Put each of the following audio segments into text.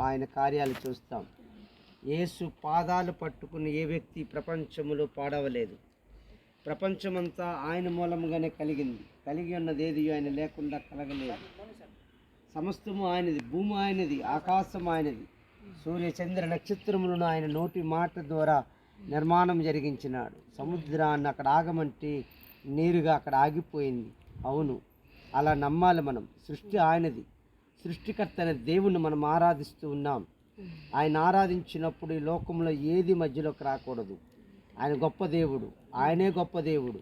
ఆయన కార్యాలు చూస్తాం. యేసు పాదాలు పట్టుకుని ఏ వ్యక్తి ప్రపంచములో పాడవలేదు. ప్రపంచమంతా ఆయన మూలముగానే కలిగి ఉన్నది ఏది ఆయన లేకుండా కలగలేదు. సమస్తము ఆయనది, భూమి ఆయనది, ఆకాశం ఆయనది, సూర్య చంద్ర నక్షత్రములను ఆయన నోటి మాట ద్వారా నిర్మాణం జరిగించినాడు. సముద్రాన్ని అక్కడ ఆగమంటే నీరుగా అక్కడ ఆగిపోయింది. అవును, అలా నమ్మాలి మనం. సృష్టి ఆయనది, సృష్టికర్త అనే దేవుణ్ణి మనం ఆరాధిస్తూ ఉన్నాం. ఆయన ఆరాధించినప్పుడు ఈ లోకంలో ఏది మధ్యలోకి రాకూడదు. ఆయన గొప్ప దేవుడు, ఆయనే గొప్ప దేవుడు,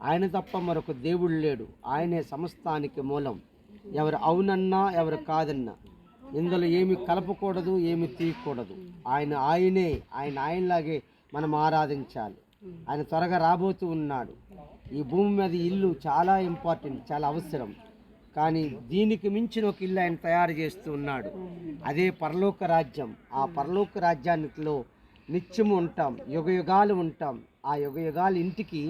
ఆయన తప్ప మరొక దేవుడు లేడు. ఆయనే సమస్తానికి మూలం. ఎవరు అవునన్నా ఎవరు కాదన్నా ఇందులో ఏమి కలపకూడదు, ఏమి తీయకూడదు. ఆయనలాగే మనం ఆరాధించాలి. ఆయన త్వరగా రాబోతూ ఉన్నాడు. ఈ భూమి మీద ఇల్లు చాలా ఇంపార్టెంట్, చాలా అవసరం. కానీ దీనికి మించిన ఒక ఇల్లు ఆయన తయారు చేస్తూ ఉన్నాడు. అదే పరలోక రాజ్యం. ఆ పరలోక రాజ్యానికిలో నిత్యము ఉంటాం, యుగయుగాలు ఉంటాం. ఆ యుగయుగాలు ఇంటికి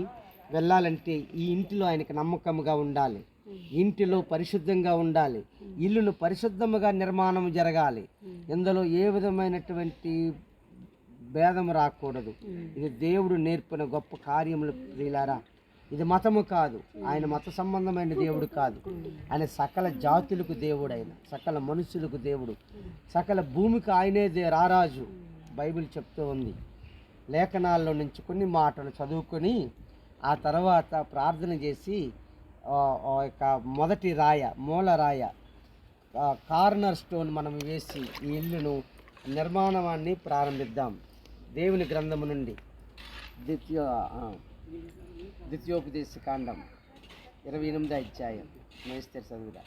వెళ్ళాలంటే ఈ ఇంటిలో ఆయనకు నమ్మకంగా ఉండాలి, ఇంటిలో పరిశుద్ధంగా ఉండాలి, ఇల్లును పరిశుద్ధముగా నిర్మాణం జరగాలి. ఇందులో ఏ విధమైనటువంటి భేదం రాకూడదు. ఇది దేవుడు నేర్పిన గొప్ప కార్యములు ప్రియులారా. ఇది మతము కాదు, ఆయన మత సంబంధమైన దేవుడు కాదు. ఆయన సకల జాతులకు దేవుడు, ఆయన సకల మనుషులకు దేవుడు, సకల భూమికి ఆయనే రారాజు. బైబిల్ చెప్తూ ఉంది. లేఖనాల్లో నుంచి కొన్ని మాటలు చదువుకొని ఆ తర్వాత ప్రార్థన చేసి యొక్క మొదటి రాయ, మూల రాయ, కార్నర్ స్టోన్ మనం వేసి ఈ ఇల్లును నిర్మాణాన్ని ప్రారంభిద్దాం. దేవుని గ్రంథము నుండి ద్వితీయోపదేశ కాండం 28వ అధ్యాయం మేస్టర్ చదువుదా.